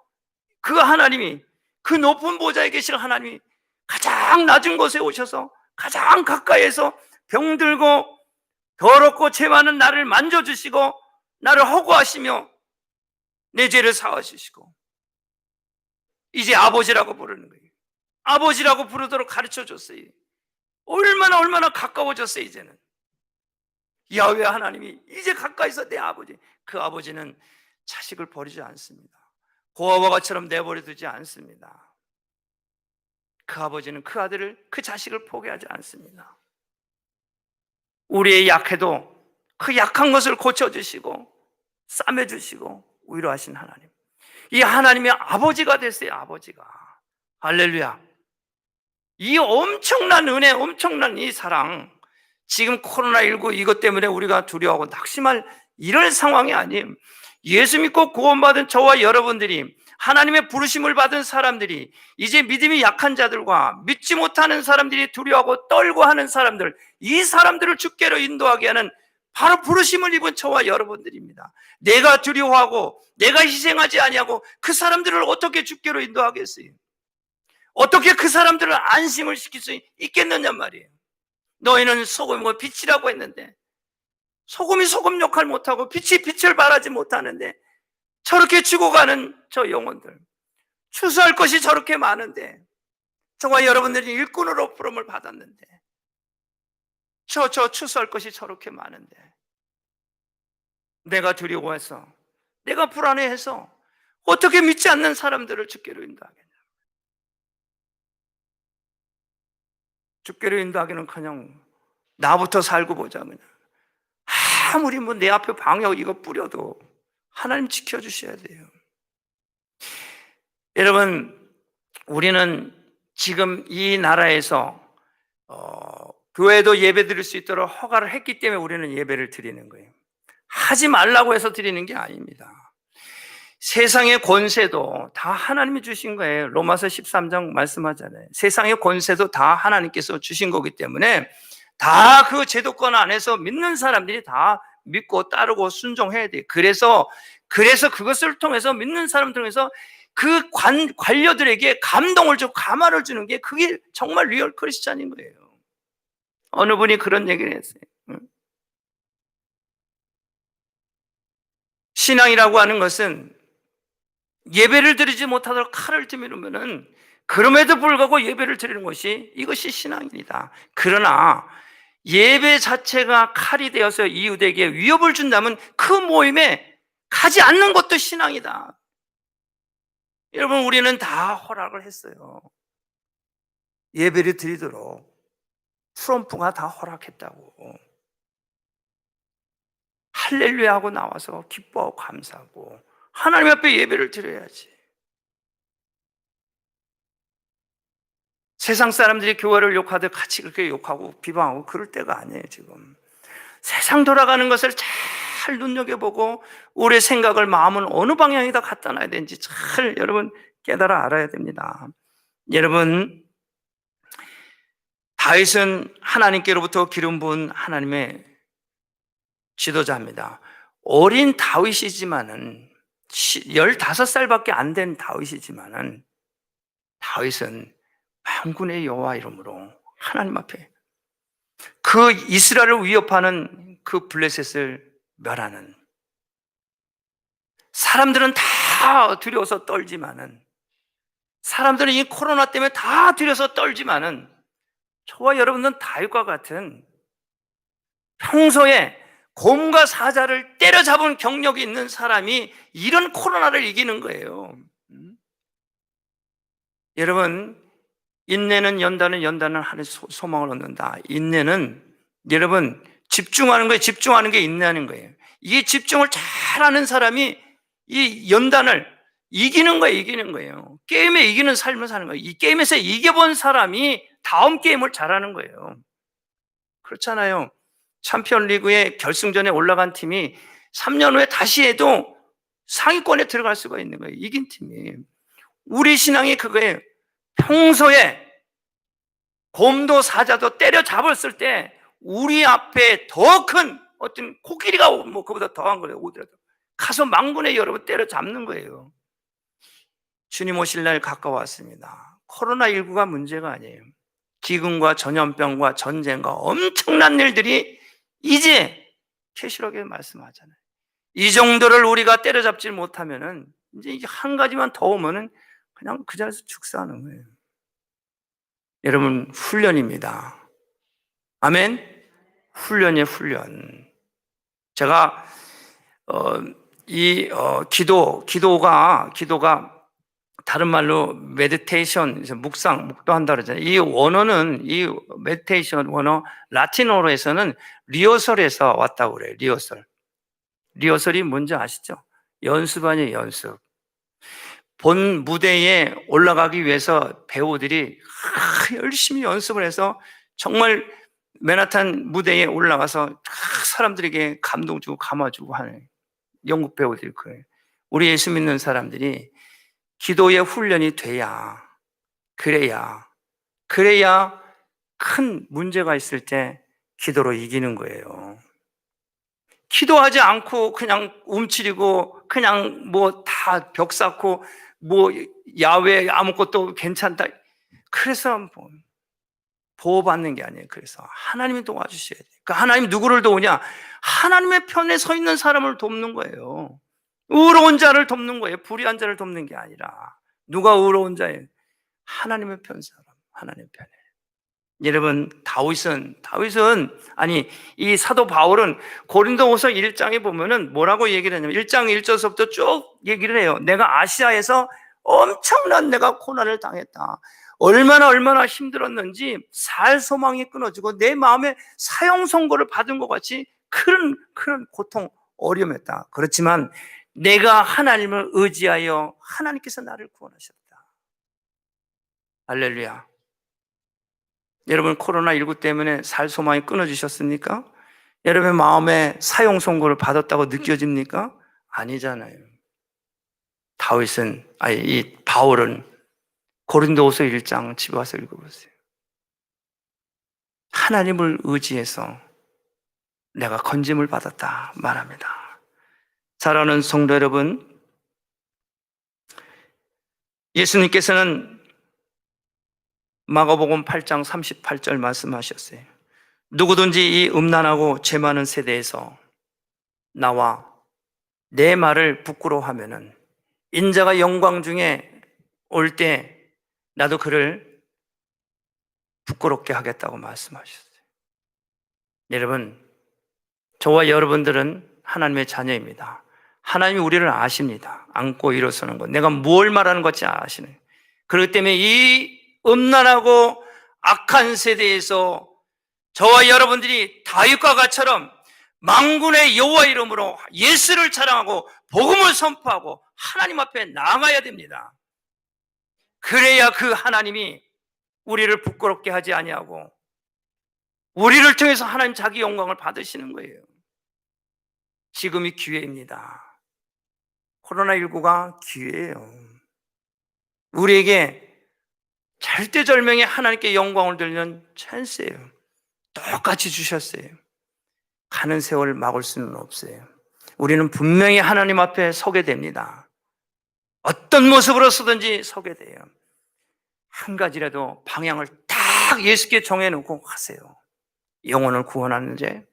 그 하나님이, 그 높은 보좌에 계시는 하나님이 가장 낮은 곳에 오셔서 가장 가까이에서 병들고 더럽고 죄 많은 나를 만져주시고 나를 허구하시며 내 죄를 사하시고 이제 아버지라고 부르는 거예요. 아버지라고 부르도록 가르쳐줬어요. 얼마나 가까워졌어요. 이제는 야훼 하나님이 이제 가까이서 내 아버지, 그 아버지는 자식을 버리지 않습니다. 고아와 같이처럼 내버려 두지 않습니다. 그 아버지는 그 아들을, 그 자식을 포기하지 않습니다. 우리의 약해도 그 약한 것을 고쳐주시고 싸매주시고 위로하신 하나님, 이 하나님의 아버지가 됐어요. 아버지가. 할렐루야. 이 엄청난 은혜, 엄청난 이 사랑, 지금 코로나19 이것 때문에 우리가 두려워하고 낙심할 이럴 상황이 아님, 예수 믿고 구원받은 저와 여러분들이, 하나님의 부르심을 받은 사람들이, 이제 믿음이 약한 자들과 믿지 못하는 사람들이 두려워하고 떨고 하는 사람들, 이 사람들을 주께로 인도하게 하는 바로 부르심을 입은 저와 여러분들입니다. 내가 두려워하고 내가 희생하지 아니하고 그 사람들을 어떻게 주께로 인도하겠어요? 어떻게 그 사람들을 안심을 시킬 수 있겠느냐 말이에요. 너희는 소금과 빛이라고 했는데 소금이 소금 역할 못하고 빛이 빛을 발하지 못하는데 저렇게 죽어가는 저 영혼들, 추수할 것이 저렇게 많은데, 저와 여러분들이 일꾼으로 부름을 받았는데 저 추수할 것이 저렇게 많은데 내가 두려워해서, 내가 불안해해서 어떻게 믿지 않는 사람들을 주께로 인도하겠냐. 주께로 인도하기는커녕 나부터 살고 보자. 그냥 아무리 뭐 내 앞에 방역 이거 뿌려도 하나님 지켜주셔야 돼요. 여러분, 우리는 지금 이 나라에서 교회도 예배 드릴 수 있도록 허가를 했기 때문에 우리는 예배를 드리는 거예요. 하지 말라고 해서 드리는 게 아닙니다. 세상의 권세도 다 하나님이 주신 거예요. 로마서 13장 말씀하잖아요. 세상의 권세도 다 하나님께서 주신 거기 때문에 다 그 제도권 안에서 믿는 사람들이 다 믿고 따르고 순종해야 돼요. 그래서 그것을 통해서 믿는 사람들 통해서 그 관료들에게 감동을 주고 감화를 주는 게 그게 정말 리얼 크리스찬인 거예요. 어느 분이 그런 얘기를 했어요. 신앙이라고 하는 것은 예배를 드리지 못하도록 칼을 들이면은 그럼에도 불구하고 예배를 드리는 것이, 이것이 신앙입니다. 그러나 예배 자체가 칼이 되어서 이웃에게 위협을 준다면 그 모임에 가지 않는 것도 신앙이다. 여러분, 우리는 다 허락을 했어요. 예배를 드리도록 트럼프가 다 허락했다고. 할렐루야 하고 나와서 기뻐하고 감사하고 하나님 앞에 예배를 드려야지. 세상 사람들이 교회를 욕하듯 같이 그렇게 욕하고 비방하고 그럴 때가 아니에요. 지금 세상 돌아가는 것을 잘 눈여겨보고 우리의 생각을, 마음은 어느 방향에다 갖다 놔야 되는지 잘 여러분 깨달아 알아야 됩니다. 여러분, 다윗은 하나님께로부터 기름 부은 하나님의 지도자입니다. 어린 다윗이지만은 15살밖에 안 된 다윗이지만은 다윗은 만군의 여호와 이름으로 하나님 앞에 그 이스라엘을 위협하는 그 블레셋을 멸하는, 사람들은 다 두려워서 떨지만은, 사람들은 이 코로나 때문에 다 두려워서 떨지만은 저와 여러분은 다윗과 같은 평소에 곰과 사자를 때려잡은 경력이 있는 사람이 이런 코로나를 이기는 거예요. 여러분, 인내는 연단은 하늘 소망을 얻는다. 인내는 여러분 집중하는 거예요. 집중하는 게 인내하는 거예요. 이 집중을 잘하는 사람이 이 연단을 이기는 거예요. 게임에 이기는 삶을 사는 거예요. 이 게임에서 이겨본 사람이 다음 게임을 잘하는 거예요. 그렇잖아요. 챔피언 리그의 결승전에 올라간 팀이 3년 후에 다시 해도 상위권에 들어갈 수가 있는 거예요. 이긴 팀이. 우리 신앙이 그거예요. 평소에 곰도 사자도 때려잡았을 때 우리 앞에 더 큰 어떤 코끼리가 뭐 그보다 더한 거예요. 오더라도 가서 만군의 여러분 때려잡는 거예요. 주님 오실 날 가까웠습니다. 코로나19가 문제가 아니에요. 기근과 전염병과 전쟁과 엄청난 일들이 이제 계시록에 말씀하잖아요. 이 정도를 우리가 때려잡지 못하면은 이제 한 가지만 더 오면은 그냥 그 자리에서 축사하는 거예요. 여러분, 훈련입니다. 아멘. 훈련이에요, 훈련. 제가 기도가 다른 말로 메디테이션, 묵도한다 그러잖아요. 이 원어는, 이 메디테이션 원어, 라틴어로에서는 리허설에서 왔다고 그래요. 리허설이 뭔지 아시죠? 연습 아니에요, 연습. 본 무대에 올라가기 위해서 배우들이 열심히 연습을 해서 정말 맨하탄 무대에 올라가서 사람들에게 감동 주고 감아주고 하는 영국 배우들이 그래요. 우리 예수 믿는 사람들이 기도의 훈련이 돼야, 그래야 큰 문제가 있을 때 기도로 이기는 거예요. 기도하지 않고 그냥 움츠리고 그냥 뭐 다 벽 쌓고 뭐 야외 아무것도 괜찮다. 그래서 보호받는 게 아니에요. 그래서 하나님이 도와주셔야 돼요. 그러니까 하나님 누구를 도우냐? 하나님의 편에 서 있는 사람을 돕는 거예요. 의로운 자를 돕는 거예요. 불의한 자를 돕는 게 아니라. 누가 의로운 자예요? 하나님의 편 사람, 하나님의 편에. 여러분, 이 사도 바울은 고린도후서 1장에 보면은 뭐라고 얘기를 하냐면 1장 1절서부터 쭉 얘기를 해요. 내가 아시아에서 엄청난 내가 고난을 당했다. 얼마나 힘들었는지 살 소망이 끊어지고 내 마음에 사형 선고를 받은 것 같이 큰 고통, 어려움했다. 그렇지만 내가 하나님을 의지하여 하나님께서 나를 구원하셨다. 할렐루야. 여러분, 코로나19 때문에 살 소망이 끊어지셨습니까? 여러분의 마음에 사형 선고를 받았다고 느껴집니까? 아니잖아요. 바울은 고린도후서 1장 집에 와서 읽어보세요. 하나님을 의지해서 내가 건짐을 받았다 말합니다. 사랑하는 성도 여러분, 예수님께서는 마가복음 8장 38절 말씀하셨어요. 누구든지 이 음란하고 죄 많은 세대에서 나와 내 말을 부끄러워하면은 인자가 영광 중에 올 때 나도 그를 부끄럽게 하겠다고 말씀하셨어요. 여러분, 저와 여러분들은 하나님의 자녀입니다. 하나님이 우리를 아십니다. 안고 일어서는 것, 내가 뭘 말하는 것인지 아시는. 그렇기 때문에 이 음란하고 악한 세대에서 저와 여러분들이 다윗과 같처럼 만군의 여호와 이름으로 예수를 자랑하고 복음을 선포하고 하나님 앞에 나아가야 됩니다. 그래야 그 하나님이 우리를 부끄럽게 하지 아니하고 우리를 통해서 하나님 자기 영광을 받으시는 거예요. 지금이 기회입니다. 코로나19가 기회예요. 우리에게 절대절명의 하나님께 영광을 돌리는 찬스예요. 똑같이 주셨어요. 가는 세월 막을 수는 없어요. 우리는 분명히 하나님 앞에 서게 됩니다. 어떤 모습으로 서든지 서게 돼요. 한 가지라도 방향을 딱 예수께 정해놓고 가세요. 영혼을 구원하는 제,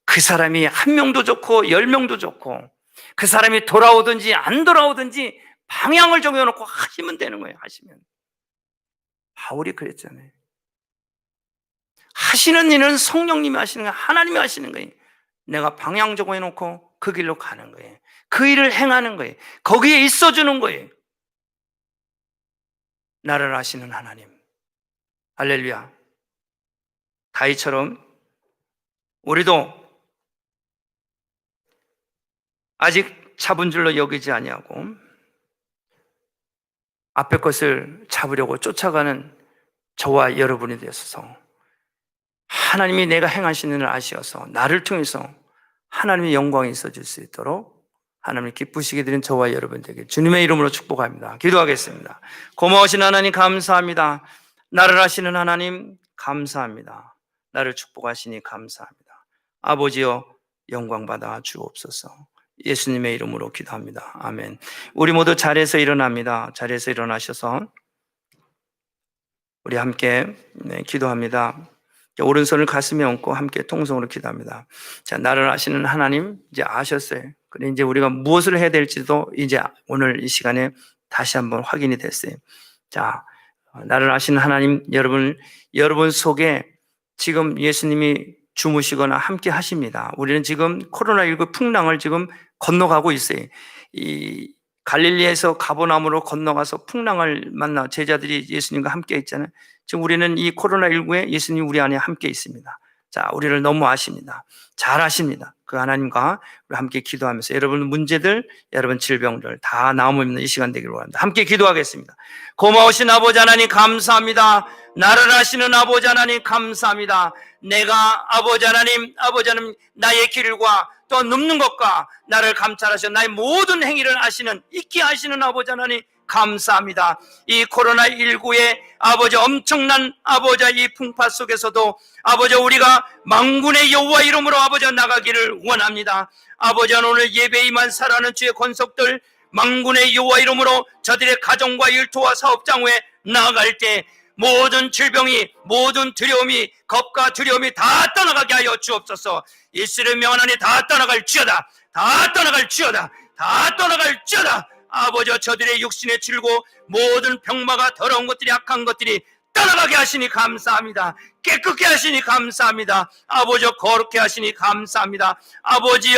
그 사람이 한 명도 좋고 10명도 좋고 그 사람이 돌아오든지 안 돌아오든지 방향을 정해놓고 하시면 되는 거예요. 하시면. 바울이 그랬잖아요. 하시는 일은 성령님이 하시는 거예요. 하나님이 하시는 거예요. 내가 방향 정해놓고 그 길로 가는 거예요. 그 일을 행하는 거예요. 거기에 있어주는 거예요. 나를 아시는 하나님. 할렐루야. 다윗처럼 우리도 아직 잡은 줄로 여기지 아니하고 앞에 것을 잡으려고 쫓아가는 저와 여러분이 되어서 하나님이 내가 행하시는 일을 아시어서 나를 통해서 하나님의 영광이 있어질 수 있도록 하나님을 기쁘시게 드린 저와 여러분들에게 주님의 이름으로 축복합니다. 기도하겠습니다. 고마우신 하나님 감사합니다. 나를 아시는 하나님 감사합니다. 나를 축복하시니 감사합니다. 아버지여 영광 받아 주옵소서. 예수님의 이름으로 기도합니다. 아멘. 우리 모두 자리에서 일어납니다. 자리에서 일어나셔서 우리 함께 기도합니다. 오른손을 가슴에 얹고 함께 통성으로 기도합니다. 자, 나를 아시는 하나님, 이제 아셨어요. 그래, 이제 우리가 무엇을 해야 될지도 이제 오늘 이 시간에 다시 한번 확인이 됐어요. 자, 나를 아시는 하나님, 여러분 속에 지금 예수님이 주무시거나 함께 하십니다. 우리는 지금 코로나19 풍랑을 지금 건너가고 있어요. 이 갈릴리에서 가버나움으로 건너가서 풍랑을 만나 제자들이 예수님과 함께 있잖아요. 지금 우리는 이 코로나19에 예수님 우리 안에 함께 있습니다. 자, 우리를 너무 아십니다. 잘 아십니다. 그 하나님과 우리 함께 기도하면서 여러분 문제들, 여러분 질병들 다 나옴 없는 이 시간 되기를 원합니다. 함께 기도하겠습니다. 고마우신 아버지 하나님 감사합니다. 나를 아시는 아버지 하나님 감사합니다. 내가 아버지 하나님 나의 길과 또 눕는 것과 나를 감찰하셔 나의 모든 행위를 아시는 있게 하시는 아버지 하나님 감사합니다. 이 코로나19의 아버지 엄청난 아버지 이 풍파 속에서도 아버지 우리가 만군의 여호와 이름으로 아버지 나가기를 원합니다. 아버지 오늘 예배 임한 살아는 주의 권속들 만군의 여호와 이름으로 저들의 가정과 일터와 사업장에 나아갈 때 모든 질병이 모든 두려움이 겁과 두려움이 다 떠나가게 하여 주옵소서. 예수를 명하나니 다 떠나갈지어다. 다 떠나갈지어다. 다 떠나갈지어다. 아버지 저들의 육신에 질고 모든 병마가 더러운 것들이 악한 것들이 떠나가게 하시니 감사합니다. 깨끗게 하시니 감사합니다. 아버지 거룩게 하시니 감사합니다. 아버지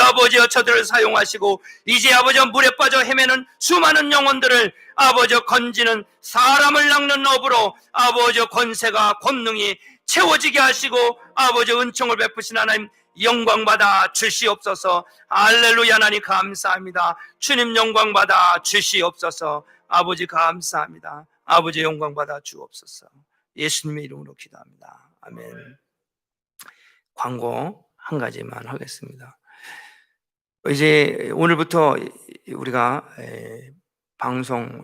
저들을 사용하시고 이제 아버지 물에 빠져 헤매는 수많은 영혼들을 아버지 건지는 사람을 낚는 업으로 아버지 권세가 권능이 채워지게 하시고 아버지 은총을 베푸신 하나님 영광받아 주시옵소서. 할렐루야. 하나님 감사합니다. 주님 영광받아 주시옵소서. 아버지 감사합니다. 아버지 영광받아 주옵소서. 예수님의 이름으로 기도합니다. 아멘. 광고 한 가지만 하겠습니다. 이제 오늘부터 우리가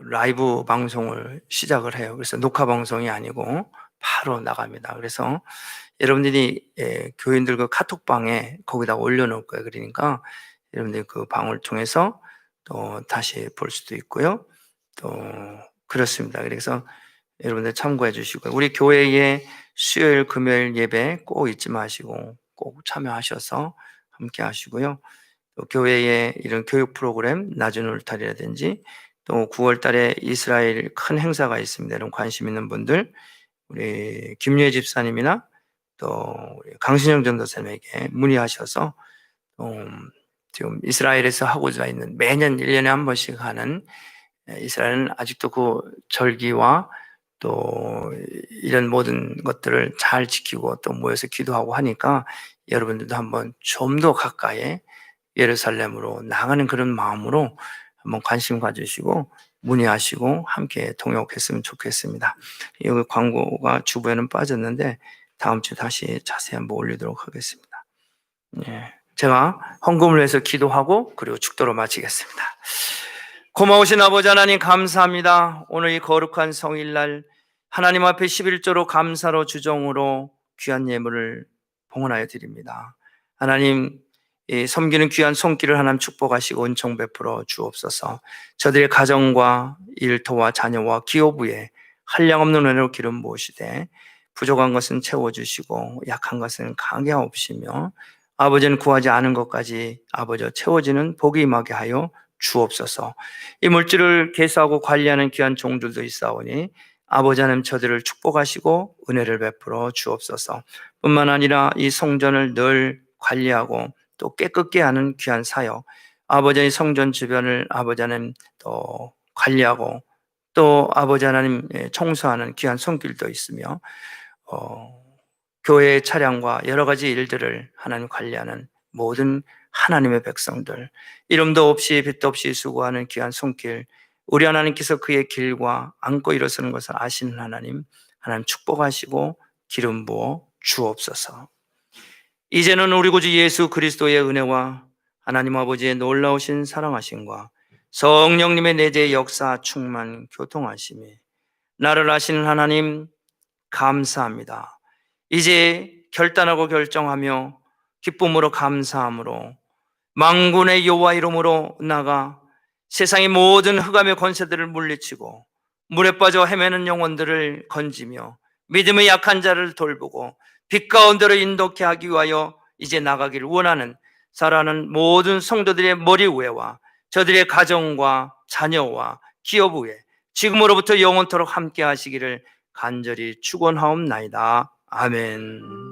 라이브 방송을 시작을 해요. 그래서 녹화 방송이 아니고 바로 나갑니다. 그래서 여러분들이 교인들 그 카톡방에 거기다 올려놓을 거예요. 그러니까 여러분들 그 방을 통해서 또 다시 볼 수도 있고요. 또 그렇습니다. 그래서 여러분들 참고해 주시고요. 우리 교회에 수요일, 금요일 예배 꼭 잊지 마시고 꼭 참여하셔서 함께 하시고요. 또 교회에 이런 교육 프로그램 낮은 울타리라든지 또 9월 달에 이스라엘 큰 행사가 있습니다. 여러분 관심 있는 분들 우리 김유혜 집사님이나 또 우리 강신영 전도사님에게 문의하셔서 지금 이스라엘에서 하고자 있는 매년 1년에 한 번씩 하는 이스라엘은 아직도 그 절기와 또 이런 모든 것들을 잘 지키고 또 모여서 기도하고 하니까 여러분들도 한번 좀 더 가까이 예루살렘으로 나가는 그런 마음으로 한번 관심 가지시고 문의하시고 함께 동역했으면 좋겠습니다. 여기 광고가 주부에는 빠졌는데 다음 주에 다시 자세히 한번 올리도록 하겠습니다. 제가 헌금을 해서 기도하고 그리고 축도로 마치겠습니다. 고마우신 아버지 하나님 감사합니다. 오늘 이 거룩한 성일날 하나님 앞에 11조로 감사로 주정으로 귀한 예물을 봉헌하여 드립니다. 하나님 섬기는 귀한 손길을 하나님 축복하시고 은총 베풀어 주옵소서. 저들의 가정과 일터와 자녀와 기업부에 한량없는 은혜로 기름 부으시되 부족한 것은 채워주시고 약한 것은 강하게 하옵시며 아버지는 구하지 않은 것까지 아버지 채워지는 복이 임하게 하여 주옵소서. 이 물질을 계수하고 관리하는 귀한 종들도 있사오니 아버지 하나님 저들을 축복하시고 은혜를 베풀어 주옵소서. 뿐만 아니라 이 성전을 늘 관리하고 또 깨끗게 하는 귀한 사역, 아버지 하나님 성전 주변을 아버지 하나님 또 관리하고 또 아버지 하나님 청소하는 귀한 손길도 있으며 교회의 차량과 여러 가지 일들을 하나님 관리하는 모든 하나님의 백성들, 이름도 없이 빛도 없이 수고하는 귀한 손길, 우리 하나님께서 그의 길과 안고 일어서는 것을 아시는 하나님 축복하시고 기름 부어 주옵소서. 이제는 우리 구주 예수 그리스도의 은혜와 하나님 아버지의 놀라우신 사랑하심과 성령님의 내재의 역사 충만 교통하심이 나를 아시는 하나님 감사합니다. 이제 결단하고 결정하며 기쁨으로 감사함으로 만군의 여호와 이름으로 나가 세상의 모든 흑암의 권세들을 물리치고 물에 빠져 헤매는 영혼들을 건지며 믿음의 약한 자를 돌보고 빛 가운데로 인도케 하기 위하여 이제 나가기를 원하는 사랑하는 모든 성도들의 머리 위에와 저들의 가정과 자녀와 기업 위에 지금으로부터 영원토록 함께 하시기를 간절히 축원하옵나이다. 아멘.